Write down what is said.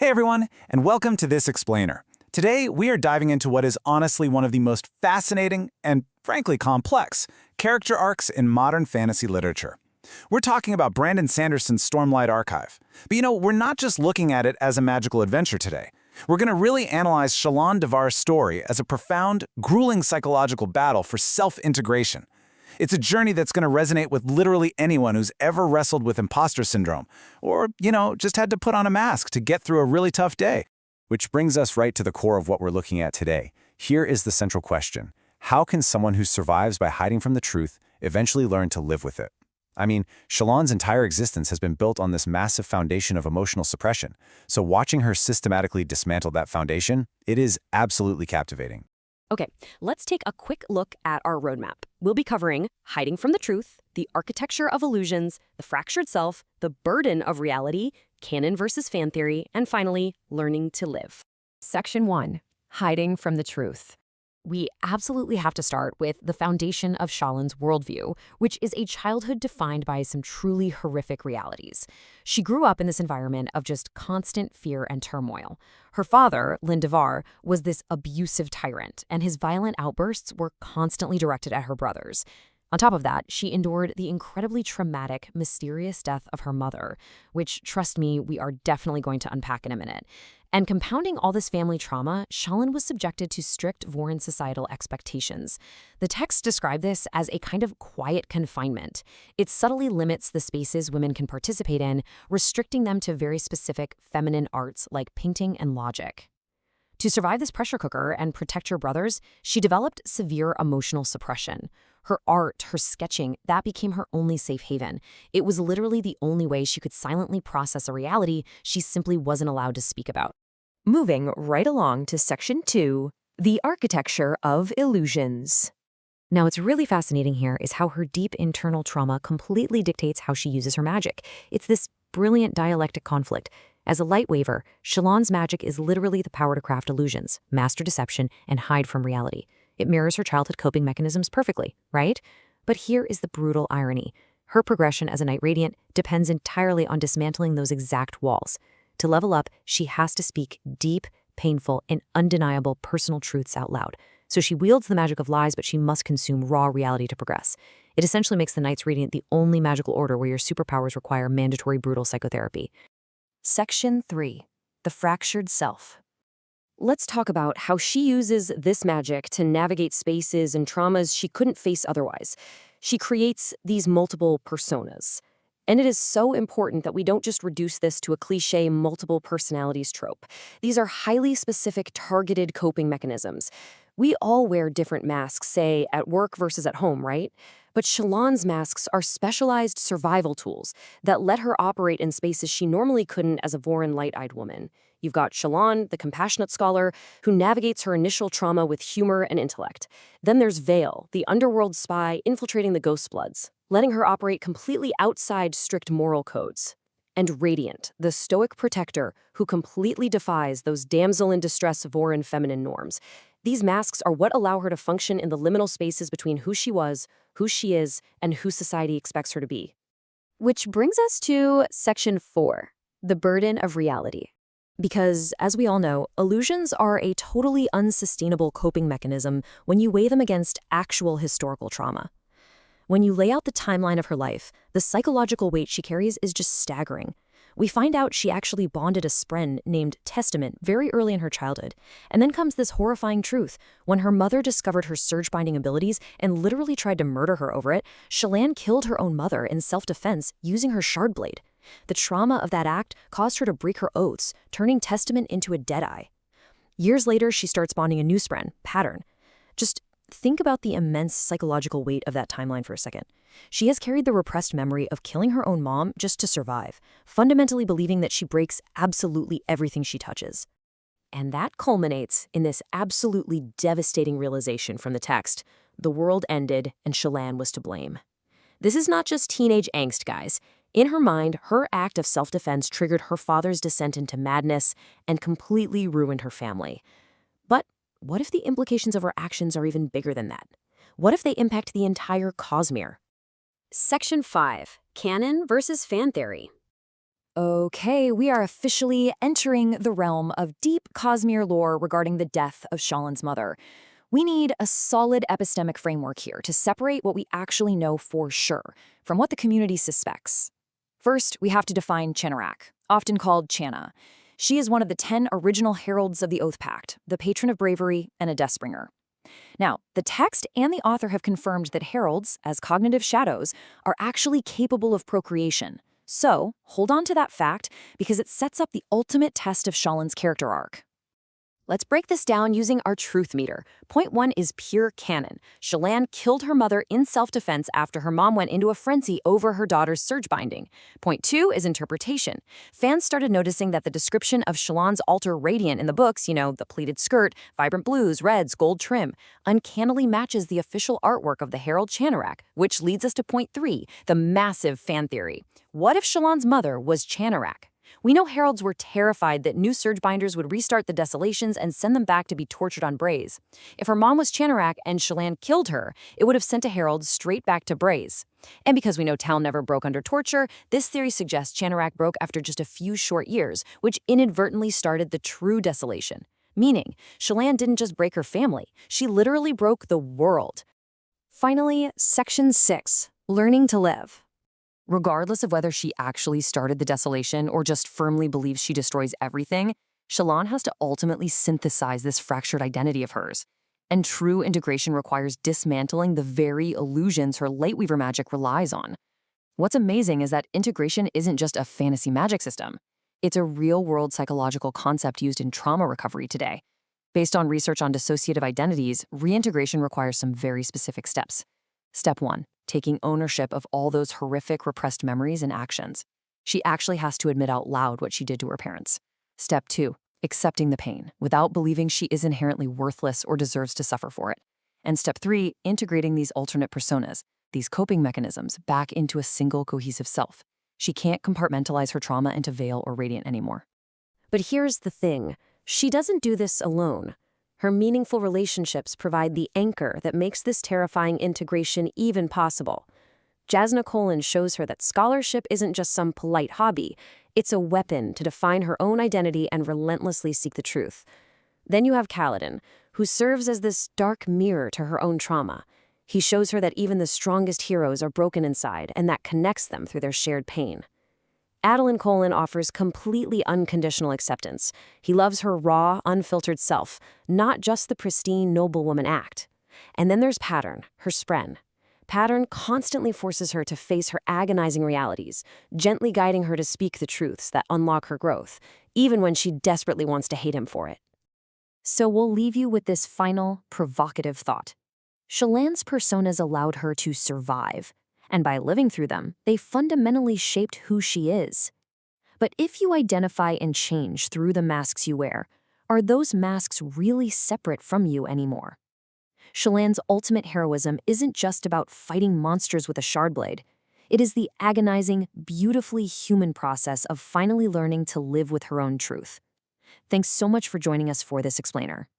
Hey everyone, and welcome to This Explainer. Today, we are diving into what is honestly one of the most fascinating and, frankly, complex character arcs in modern fantasy literature. We're talking about Brandon Sanderson's Stormlight Archive. But we're not just looking at it as a magical adventure today. We're going to really analyze Shallan Davar's story as a profound, grueling psychological battle for self-integration. It's a journey that's going to resonate with literally anyone who's ever wrestled with imposter syndrome, or, just had to put on a mask to get through a really tough day. Which brings us right to the core of what we're looking at today. Here is the central question. How can someone who survives by hiding from the truth eventually learn to live with it? I mean, Shallan's entire existence has been built on this massive foundation of emotional suppression, so watching her systematically dismantle that foundation, it is absolutely captivating. Okay, let's take a quick look at our roadmap. We'll be covering hiding from the truth, the architecture of illusions, the fractured self, the burden of reality, canon versus fan theory, and finally, learning to live. Section 1. Hiding from the truth. We absolutely have to start with the foundation of Shallan's worldview, which is a childhood defined by some truly horrific realities. She grew up in this environment of just constant fear and turmoil. Her father, Davar, was this abusive tyrant, and his violent outbursts were constantly directed at her brothers. On top of that, she endured the incredibly traumatic, mysterious death of her mother, which, trust me, we are definitely going to unpack in a minute. And compounding all this family trauma, Shallan was subjected to strict Vorin societal expectations. The texts describe this as a kind of quiet confinement. It subtly limits the spaces women can participate in, restricting them to very specific feminine arts like painting and logic. To survive this pressure cooker and protect her brothers, she developed severe emotional suppression. Her art, her sketching, that became her only safe haven. It was literally the only way she could silently process a reality she simply wasn't allowed to speak about. Moving right along to Section 2, the architecture of illusions. Now, what's really fascinating here is how her deep internal trauma completely dictates how she uses her magic. It's this brilliant dialectic conflict. As a Lightweaver, Shallan's magic is literally the power to craft illusions, master deception, and hide from reality. It mirrors her childhood coping mechanisms perfectly, right? But here is the brutal irony. Her progression as a Night Radiant depends entirely on dismantling those exact walls. To level up, she has to speak deep, painful, and undeniable personal truths out loud. So she wields the magic of lies, but she must consume raw reality to progress. It essentially makes the Knights Radiant the only magical order where your superpowers require mandatory brutal psychotherapy. Section 3. The Fractured Self. Let's talk about how she uses this magic to navigate spaces and traumas she couldn't face otherwise. She creates these multiple personas. And it is so important that we don't just reduce this to a cliché multiple personalities trope. These are highly specific, targeted coping mechanisms. We all wear different masks, say, at work versus at home, right? But Shallan's masks are specialized survival tools that let her operate in spaces she normally couldn't as a Vorin light-eyed woman. You've got Shallan, the compassionate scholar, who navigates her initial trauma with humor and intellect. Then there's Veil, the underworld spy infiltrating the Ghostbloods, letting her operate completely outside strict moral codes. And Radiant, the stoic protector who completely defies those damsel-in-distress Vorin feminine norms. These masks are what allow her to function in the liminal spaces between who she was, who she is, and who society expects her to be. Which brings us to Section 4, the burden of reality. Because, as we all know, illusions are a totally unsustainable coping mechanism when you weigh them against actual historical trauma. When you lay out the timeline of her life, the psychological weight she carries is just staggering. We find out she actually bonded a spren named Testament very early in her childhood. And then comes this horrifying truth. When her mother discovered her surge-binding abilities and literally tried to murder her over it, Shallan killed her own mother in self-defense using her shard blade. The trauma of that act caused her to break her oaths, turning Testament into a deadeye. Years later, she starts bonding a new spren, Pattern. Just think about the immense psychological weight of that timeline for a second. She has carried the repressed memory of killing her own mom just to survive, fundamentally believing that she breaks absolutely everything she touches. And that culminates in this absolutely devastating realization from the text: the world ended and Shallan was to blame. This is not just teenage angst, guys. In her mind, her act of self-defense triggered her father's descent into madness and completely ruined her family. But what if the implications of her actions are even bigger than that? What if they impact the entire Cosmere? Section 5. Canon versus fan theory. Okay, we are officially entering the realm of deep Cosmere lore regarding the death of Shallan's mother. We need a solid epistemic framework here to separate what we actually know for sure from what the community suspects. First, we have to define Chenarak, often called Channa. She is one of the 10 original heralds of the Oath Pact, the patron of bravery and a deathbringer. Now, the text and the author have confirmed that heralds, as cognitive shadows, are actually capable of procreation. So, hold on to that fact because it sets up the ultimate test of Shallan's character arc. Let's break this down using our truth meter. Point 1 is pure canon. Shallan killed her mother in self-defense after her mom went into a frenzy over her daughter's surge binding. Point 2 is interpretation. Fans started noticing that the description of Shallan's altar Radiant in the books, the pleated skirt, vibrant blues, reds, gold trim, uncannily matches the official artwork of the Herald Chenarak, which leads us to point 3, the massive fan theory. What if Shallan's mother was Chenarak? We know heralds were terrified that new surge binders would restart the desolations and send them back to be tortured on Braze. If her mom was Chenarak and Shallan killed her, it would have sent a herald straight back to Braze. And because we know Tal never broke under torture, this theory suggests Chenarak broke after just a few short years, which inadvertently started the true desolation. Meaning, Shallan didn't just break her family, she literally broke the world. Finally, Section 6, Learning to Live. Regardless of whether she actually started the desolation or just firmly believes she destroys everything, Shallan has to ultimately synthesize this fractured identity of hers. And true integration requires dismantling the very illusions her Lightweaver magic relies on. What's amazing is that integration isn't just a fantasy magic system. It's a real-world psychological concept used in trauma recovery today. Based on research on dissociative identities, reintegration requires some very specific steps. Step 1. Taking ownership of all those horrific repressed memories and actions. She actually has to admit out loud what she did to her parents. Step 2, accepting the pain without believing she is inherently worthless or deserves to suffer for it. And step 3, integrating these alternate personas, these coping mechanisms, back into a single cohesive self. She can't compartmentalize her trauma into Veil or Radiant anymore. But here's the thing. She doesn't do this alone. Her meaningful relationships provide the anchor that makes this terrifying integration even possible. Jasnah Kholin shows her that scholarship isn't just some polite hobby. It's a weapon to define her own identity and relentlessly seek the truth. Then you have Kaladin, who serves as this dark mirror to her own trauma. He shows her that even the strongest heroes are broken inside, and that connects them through their shared pain. Adolin Kholin offers completely unconditional acceptance. He loves her raw, unfiltered self, not just the pristine, noblewoman act. And then there's Pattern, her spren. Pattern constantly forces her to face her agonizing realities, gently guiding her to speak the truths that unlock her growth, even when she desperately wants to hate him for it. So we'll leave you with this final, provocative thought. Shallan's personas allowed her to survive, and by living through them, they fundamentally shaped who she is. But if you identify and change through the masks you wear, are those masks really separate from you anymore? Shallan's ultimate heroism isn't just about fighting monsters with a shard blade. It is the agonizing, beautifully human process of finally learning to live with her own truth. Thanks so much for joining us for this explainer.